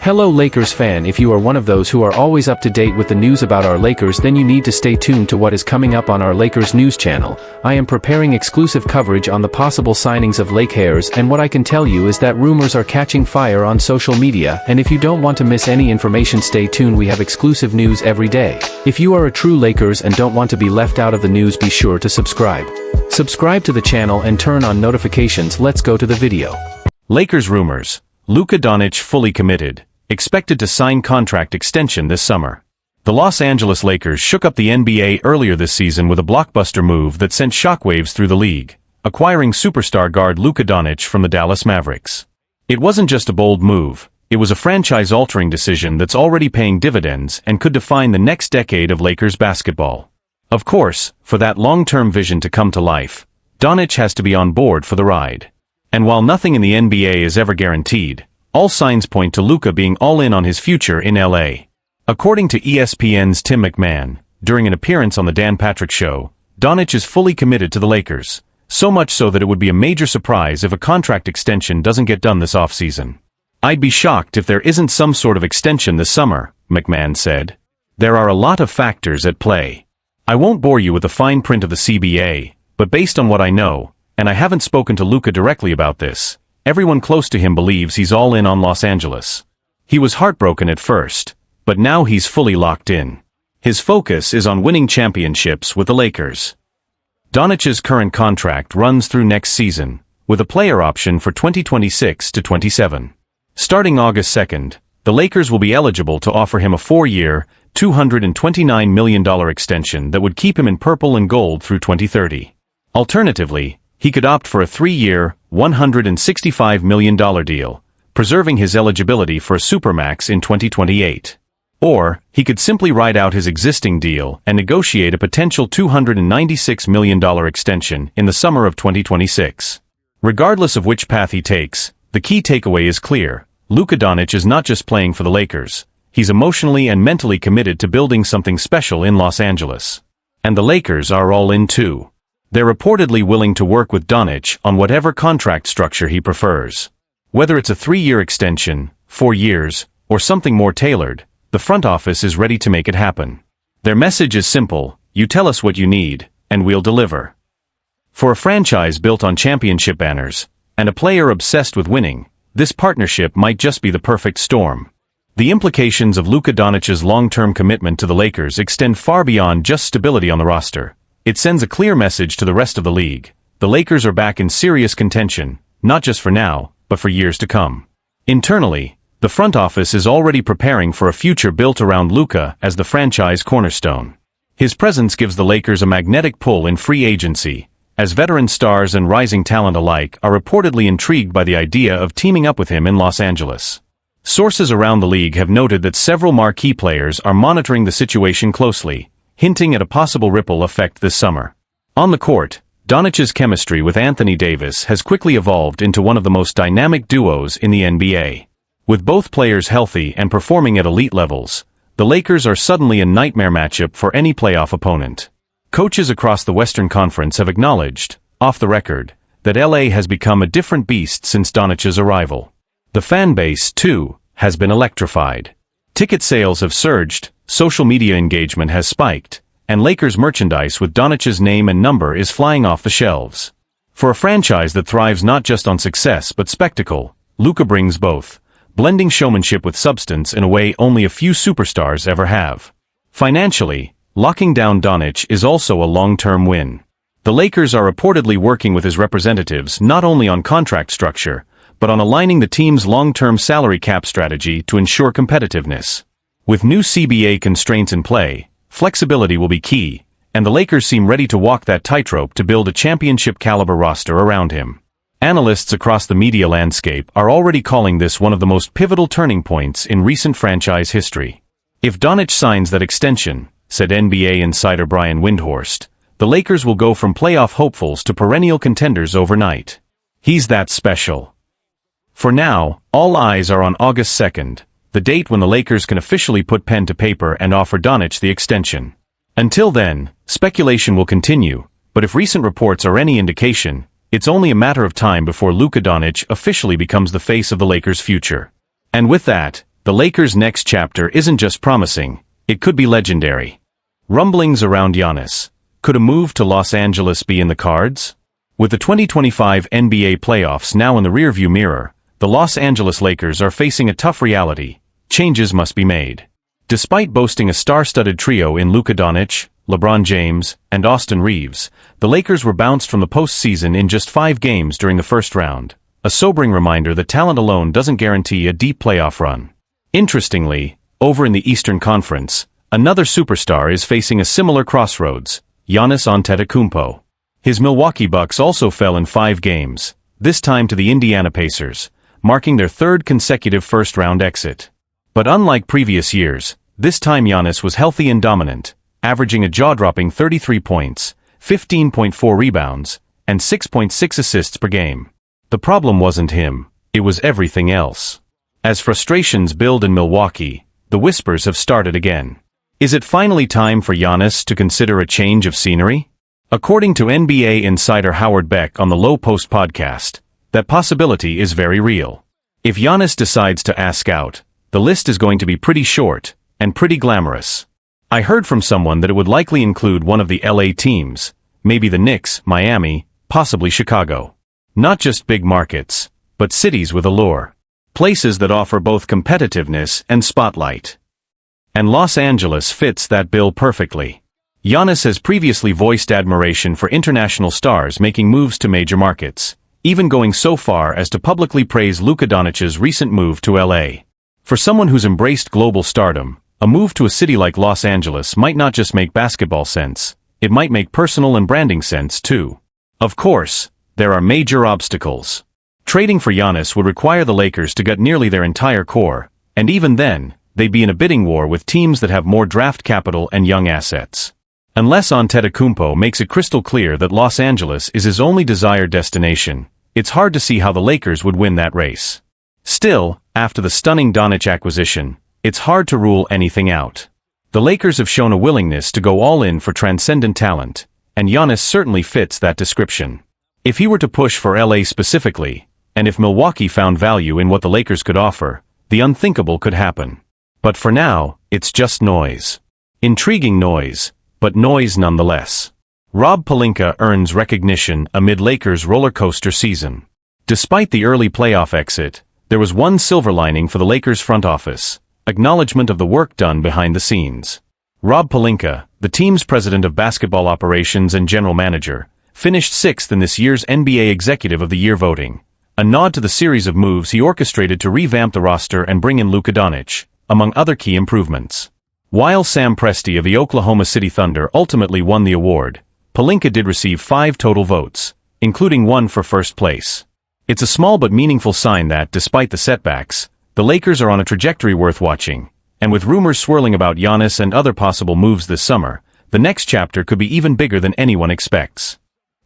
Hello Lakers fan, if you are one of those who are always up to date with the news about our Lakers, then you need to stay tuned to what is coming up on our Lakers news channel. I am preparing exclusive coverage on the possible signings of LAKERS, and what I can tell you is that rumors are catching fire on social media, and if you don't want to miss any information, stay tuned. We have exclusive news every day. If you are a true Lakers and don't want to be left out of the news, be sure to subscribe. Subscribe to the channel and turn on notifications. Let's go to the video. Lakers rumors. Luka Donic fully committed. Expected to sign contract extension this summer. The Los Angeles Lakers shook up the NBA earlier this season with a blockbuster move that sent shockwaves through the league, acquiring superstar guard Luka Donic from the Dallas Mavericks. It wasn't just a bold move, it was a franchise-altering decision that's already paying dividends and could define the next decade of Lakers basketball. Of course, for that long-term vision to come to life, Donic has to be on board for the ride. And while nothing in the NBA is ever guaranteed, all signs point to Luka being all in on his future in LA. According to ESPN's Tim McMahon, during an appearance on the Dan Patrick Show, Donic is fully committed to the Lakers, so much so that it would be a major surprise if a contract extension doesn't get done this offseason. "I'd be shocked if there isn't some sort of extension this summer," McMahon said. "There are a lot of factors at play. I won't bore you with the fine print of the CBA, but based on what I know, and I haven't spoken to Luka directly about this, everyone close to him believes he's all in on Los Angeles. He was heartbroken at first, but now he's fully locked in. His focus is on winning championships with the Lakers." Donic's current contract runs through next season, with a player option for 2026 to 27. Starting August 2nd, the Lakers will be eligible to offer him a 4-year, $229 million extension that would keep him in purple and gold through 2030. Alternatively, he could opt for a 3-year, $165 million deal, preserving his eligibility for a supermax in 2028. Or, he could simply ride out his existing deal and negotiate a potential $296 million extension in the summer of 2026. Regardless of which path he takes, the key takeaway is clear. Luka Donic is not just playing for the Lakers, he's emotionally and mentally committed to building something special in Los Angeles. And the Lakers are all in too. They're reportedly willing to work with Donic on whatever contract structure he prefers. Whether it's a 3-year extension, 4 years, or something more tailored, the front office is ready to make it happen. Their message is simple: you tell us what you need, and we'll deliver. For a franchise built on championship banners, and a player obsessed with winning, this partnership might just be the perfect storm. The implications of Luka Donic's long-term commitment to the Lakers extend far beyond just stability on the roster. It sends a clear message to the rest of the league. The Lakers are back in serious contention, not just for now, but for years to come. Internally, the front office is already preparing for a future built around Luka as the franchise cornerstone. His presence gives the Lakers a magnetic pull in free agency, as veteran stars and rising talent alike are reportedly intrigued by the idea of teaming up with him in Los Angeles. Sources around the league have noted that several marquee players are monitoring the situation closely, hinting at a possible ripple effect this summer. On the court, Donic's chemistry with Anthony Davis has quickly evolved into one of the most dynamic duos in the NBA. With both players healthy and performing at elite levels, the Lakers are suddenly a nightmare matchup for any playoff opponent. Coaches across the Western Conference have acknowledged, off the record, that LA has become a different beast since Donic's arrival. The fan base, too, has been electrified. Ticket sales have surged, social media engagement has spiked, and Lakers merchandise with Donic's name and number is flying off the shelves. For a franchise that thrives not just on success but spectacle, Luka brings both, blending showmanship with substance in a way only a few superstars ever have. Financially, locking down Donic is also a long-term win. The Lakers are reportedly working with his representatives not only on contract structure, but on aligning the team's long-term salary cap strategy to ensure competitiveness. With new CBA constraints in play, flexibility will be key, and the Lakers seem ready to walk that tightrope to build a championship-caliber roster around him. Analysts across the media landscape are already calling this one of the most pivotal turning points in recent franchise history. If Donic signs that extension, said NBA insider Brian Windhorst, the Lakers will go from playoff hopefuls to perennial contenders overnight. He's that special. For now, all eyes are on August 2nd, the date when the Lakers can officially put pen to paper and offer Donic the extension. Until then, speculation will continue, but if recent reports are any indication, it's only a matter of time before Luka Donic officially becomes the face of the Lakers' future. And with that, the Lakers' next chapter isn't just promising, it could be legendary. Rumblings around Giannis. Could a move to Los Angeles be in the cards? With the 2025 NBA playoffs now in the rearview mirror, the Los Angeles Lakers are facing a tough reality. Changes must be made. Despite boasting a star-studded trio in Luka Donic, LeBron James, and Austin Reeves, the Lakers were bounced from the postseason in just 5 games during the first round, a sobering reminder that talent alone doesn't guarantee a deep playoff run. Interestingly, over in the Eastern Conference, another superstar is facing a similar crossroads, Giannis Antetokounmpo. His Milwaukee Bucks also fell in 5 games, this time to the Indiana Pacers, marking their 3rd consecutive first-round exit. But unlike previous years, this time Giannis was healthy and dominant, averaging a jaw-dropping 33 points, 15.4 rebounds, and 6.6 assists per game. The problem wasn't him, it was everything else. As frustrations build in Milwaukee, the whispers have started again. Is it finally time for Giannis to consider a change of scenery? According to NBA insider Howard Beck on the Low Post podcast, that possibility is very real. If Giannis decides to ask out, the list is going to be pretty short, and pretty glamorous. I heard from someone that it would likely include one of the LA teams, maybe the Knicks, Miami, possibly Chicago. Not just big markets, but cities with allure. Places that offer both competitiveness and spotlight. And Los Angeles fits that bill perfectly. Giannis has previously voiced admiration for international stars making moves to major markets, even going so far as to publicly praise Luka Donic's recent move to LA. For someone who's embraced global stardom, a move to a city like Los Angeles might not just make basketball sense, it might make personal and branding sense too. Of course, there are major obstacles. Trading for Giannis would require the Lakers to gut nearly their entire core, and even then, they'd be in a bidding war with teams that have more draft capital and young assets. Unless Antetokounmpo makes it crystal clear that Los Angeles is his only desired destination, it's hard to see how the Lakers would win that race. Still, after the stunning Donic acquisition, it's hard to rule anything out. The Lakers have shown a willingness to go all in for transcendent talent, and Giannis certainly fits that description. If he were to push for LA specifically, and if Milwaukee found value in what the Lakers could offer, the unthinkable could happen. But for now, it's just noise. Intriguing noise, but noise nonetheless. Rob Pelinka earns recognition amid Lakers' roller coaster season. Despite the early playoff exit, there was one silver lining for the Lakers front office, acknowledgement of the work done behind the scenes. Rob Pelinka, the team's president of basketball operations and general manager, finished 6th in this year's NBA Executive of the Year voting, a nod to the series of moves he orchestrated to revamp the roster and bring in Luka Donic, among other key improvements. While Sam Presti of the Oklahoma City Thunder ultimately won the award, Pelinka did receive 5 total votes, including 1 for first place. It's a small but meaningful sign that, despite the setbacks, the Lakers are on a trajectory worth watching, and with rumors swirling about Giannis and other possible moves this summer, the next chapter could be even bigger than anyone expects.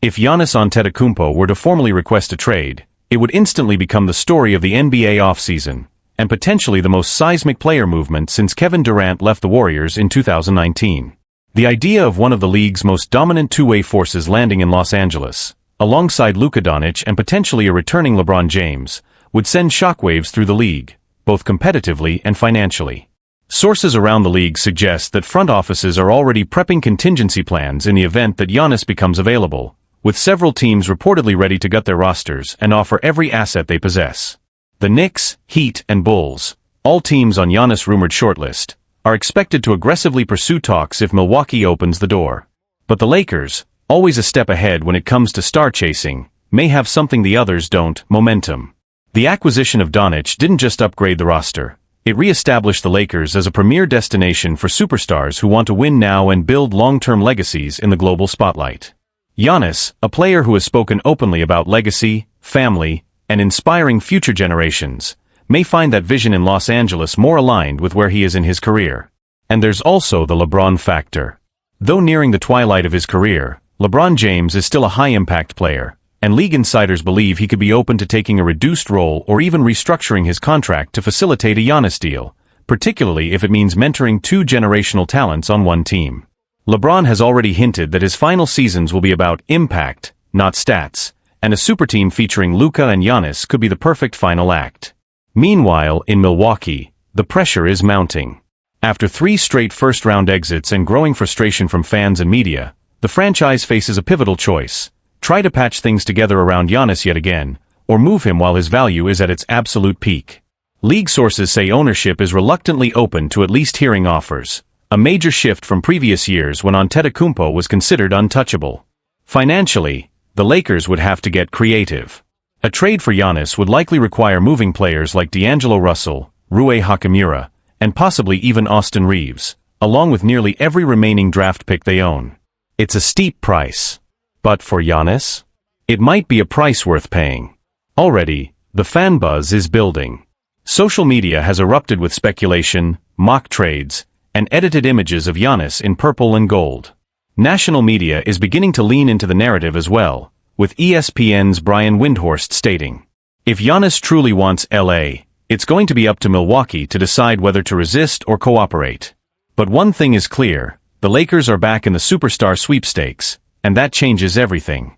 If Giannis Antetokounmpo were to formally request a trade, it would instantly become the story of the NBA offseason, and potentially the most seismic player movement since Kevin Durant left the Warriors in 2019. The idea of one of the league's most dominant two-way forces landing in Los Angeles, alongside Luka Donic and potentially a returning LeBron James, would send shockwaves through the league, both competitively and financially. Sources around the league suggest that front offices are already prepping contingency plans in the event that Giannis becomes available, with several teams reportedly ready to gut their rosters and offer every asset they possess. The Knicks, Heat, and Bulls, all teams on Giannis' rumored shortlist, are expected to aggressively pursue talks if Milwaukee opens the door. But the Lakers, always a step ahead when it comes to star chasing, may have something the others don't: momentum. The acquisition of Donic didn't just upgrade the roster, it re-established the Lakers as a premier destination for superstars who want to win now and build long-term legacies in the global spotlight. Giannis, a player who has spoken openly about legacy, family, and inspiring future generations, may find that vision in Los Angeles more aligned with where he is in his career. And there's also the LeBron factor. Though nearing the twilight of his career, LeBron James is still a high-impact player, and league insiders believe he could be open to taking a reduced role or even restructuring his contract to facilitate a Giannis deal, particularly if it means mentoring 2 generational talents on one team. LeBron has already hinted that his final seasons will be about impact, not stats, and a super team featuring Luka and Giannis could be the perfect final act. Meanwhile, in Milwaukee, the pressure is mounting. After 3 straight first-round exits and growing frustration from fans and media, the franchise faces a pivotal choice: try to patch things together around Giannis yet again, or move him while his value is at its absolute peak. League sources say ownership is reluctantly open to at least hearing offers, a major shift from previous years when Antetokounmpo was considered untouchable. Financially, the Lakers would have to get creative. A trade for Giannis would likely require moving players like D'Angelo Russell, Rui Hachimura, and possibly even Austin Reeves, along with nearly every remaining draft pick they own. It's a steep price. But for Giannis? It might be a price worth paying. Already, the fan buzz is building. Social media has erupted with speculation, mock trades, and edited images of Giannis in purple and gold. National media is beginning to lean into the narrative as well, with ESPN's Brian Windhorst stating, "If Giannis truly wants LA, it's going to be up to Milwaukee to decide whether to resist or cooperate. But one thing is clear, the Lakers are back in the superstar sweepstakes, and that changes everything."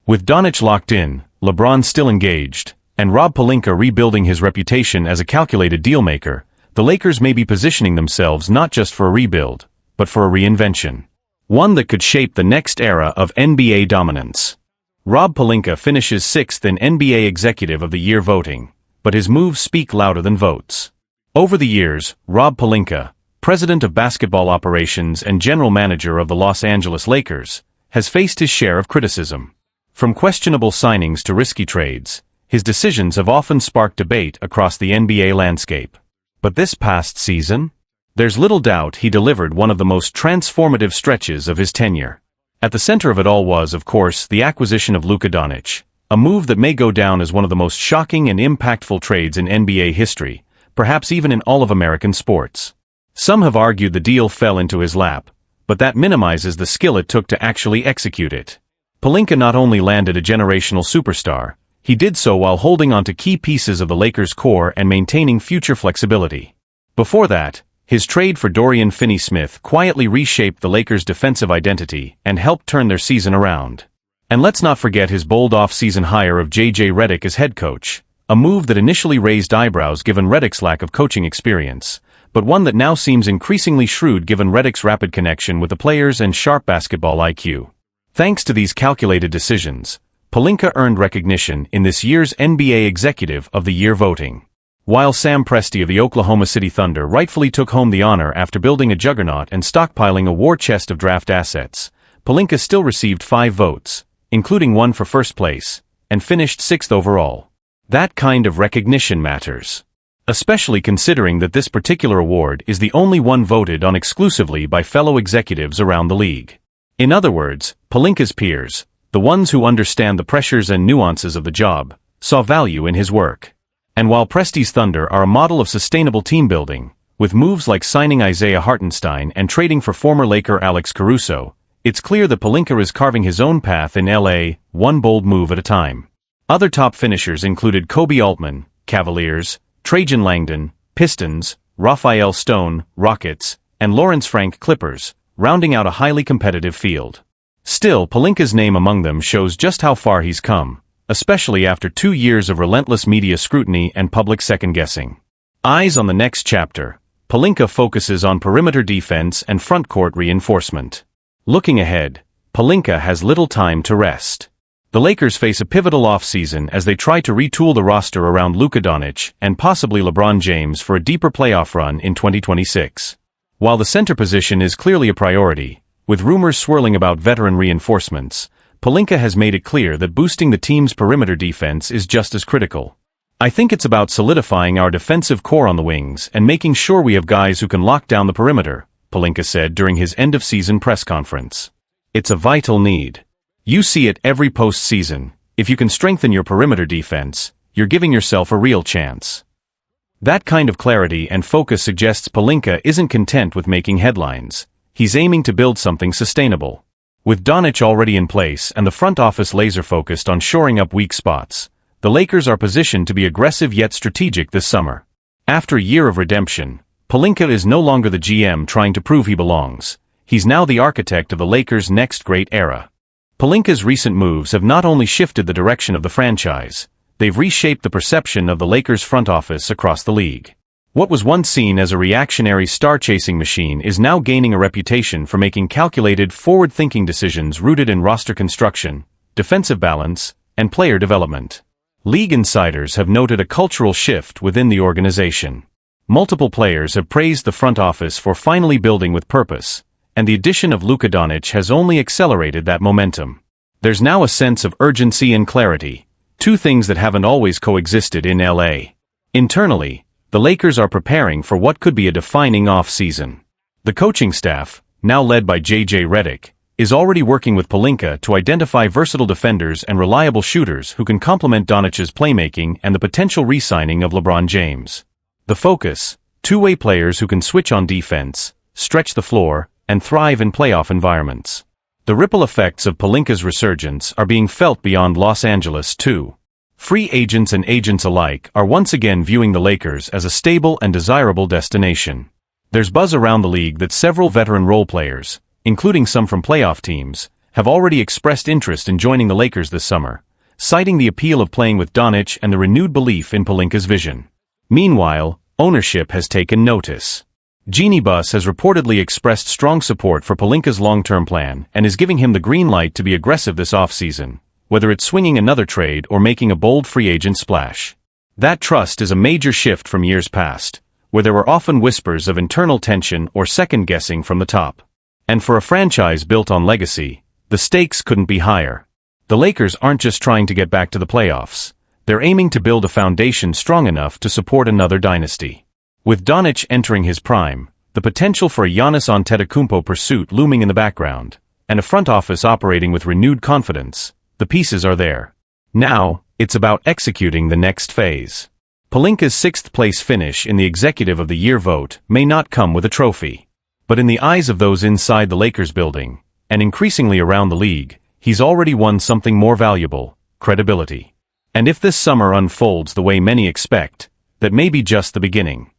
With Doncic locked in, LeBron still engaged, and Rob Pelinka rebuilding his reputation as a calculated dealmaker, the Lakers may be positioning themselves not just for a rebuild, but for a reinvention. One that could shape the next era of NBA dominance. Rob Pelinka finishes 6th in NBA Executive of the Year voting, but his moves speak louder than votes. Over the years, Rob Pelinka, president of basketball operations and general manager of the Los Angeles Lakers, has faced his share of criticism. From questionable signings to risky trades, his decisions have often sparked debate across the NBA landscape. But this past season? There's little doubt he delivered one of the most transformative stretches of his tenure. At the center of it all was, of course, the acquisition of Luka Donic, a move that may go down as one of the most shocking and impactful trades in NBA history, perhaps even in all of American sports. Some have argued the deal fell into his lap, but that minimizes the skill it took to actually execute it. Pelinka not only landed a generational superstar, he did so while holding onto key pieces of the Lakers' core and maintaining future flexibility. Before that, his trade for Dorian Finney-Smith quietly reshaped the Lakers' defensive identity and helped turn their season around. And let's not forget his bold off-season hire of J.J. Redick as head coach, a move that initially raised eyebrows given Redick's lack of coaching experience, but one that now seems increasingly shrewd given Redick's rapid connection with the players and sharp basketball IQ. Thanks to these calculated decisions, Pelinka earned recognition in this year's NBA Executive of the Year voting. While Sam Presti of the Oklahoma City Thunder rightfully took home the honor after building a juggernaut and stockpiling a war chest of draft assets, Pelinka still received 5 votes, including one for first place, and finished 6th overall. That kind of recognition matters. Especially considering that this particular award is the only one voted on exclusively by fellow executives around the league. In other words, Pelinka's peers, the ones who understand the pressures and nuances of the job, saw value in his work. And while Presti's Thunder are a model of sustainable team building, with moves like signing Isaiah Hartenstein and trading for former Laker Alex Caruso, it's clear that Pelinka is carving his own path in LA, one bold move at a time. Other top finishers included Kobe Altman, Cavaliers, Trajan Langdon, Pistons, Raphael Stone, Rockets, and Lawrence Frank, Clippers, rounding out a highly competitive field. Still, Pelinka's name among them shows just how far he's come, especially after 2 years of relentless media scrutiny and public second-guessing. Eyes on the next chapter, Pelinka focuses on perimeter defense and front-court reinforcement. Looking ahead, Pelinka has little time to rest. The Lakers face a pivotal offseason as they try to retool the roster around Luka Donic and possibly LeBron James for a deeper playoff run in 2026. While the center position is clearly a priority, with rumors swirling about veteran reinforcements, Pelinka has made it clear that boosting the team's perimeter defense is just as critical. "I think it's about solidifying our defensive core on the wings and making sure we have guys who can lock down the perimeter," Pelinka said during his end-of-season press conference. "It's a vital need. You see it every postseason. If you can strengthen your perimeter defense, you're giving yourself a real chance." That kind of clarity and focus suggests Pelinka isn't content with making headlines. He's aiming to build something sustainable. With Donic already in place and the front office laser-focused on shoring up weak spots, the Lakers are positioned to be aggressive yet strategic this summer. After a year of redemption, Pelinka is no longer the GM trying to prove he belongs. He's now the architect of the Lakers' next great era. Pelinka's recent moves have not only shifted the direction of the franchise, they've reshaped the perception of the Lakers' front office across the league. What was once seen as a reactionary star-chasing machine is now gaining a reputation for making calculated, forward-thinking decisions rooted in roster construction, defensive balance, and player development. League insiders have noted a cultural shift within the organization. Multiple players have praised the front office for finally building with purpose, and the addition of Luka Donic has only accelerated that momentum. There's now a sense of urgency and clarity, two things that haven't always coexisted in LA. Internally, the Lakers are preparing for what could be a defining off-season. The coaching staff, now led by J.J. Redick, is already working with Pelinka to identify versatile defenders and reliable shooters who can complement Donic's playmaking and the potential re-signing of LeBron James. The focus: two-way players who can switch on defense, stretch the floor, and thrive in playoff environments. The ripple effects of Pelinka's resurgence are being felt beyond Los Angeles too. Free agents and agents alike are once again viewing the Lakers as a stable and desirable destination. There's buzz around the league that several veteran role players, including some from playoff teams, have already expressed interest in joining the Lakers this summer, citing the appeal of playing with Doncic and the renewed belief in Pelinka's vision. Meanwhile, ownership has taken notice. Jeanie Buss has reportedly expressed strong support for Pelinka's long-term plan and is giving him the green light to be aggressive this offseason, whether it's swinging another trade or making a bold free agent splash. That trust is a major shift from years past, where there were often whispers of internal tension or second-guessing from the top. And for a franchise built on legacy, the stakes couldn't be higher. The Lakers aren't just trying to get back to the playoffs. They're aiming to build a foundation strong enough to support another dynasty. With Doncic entering his prime, the potential for a Giannis Antetokounmpo pursuit looming in the background, and a front office operating with renewed confidence, the pieces are there. Now, it's about executing the next phase. Pelinka's sixth-place finish in the Executive of the Year vote may not come with a trophy. But in the eyes of those inside the Lakers building, and increasingly around the league, he's already won something more valuable: credibility. And if this summer unfolds the way many expect, that may be just the beginning.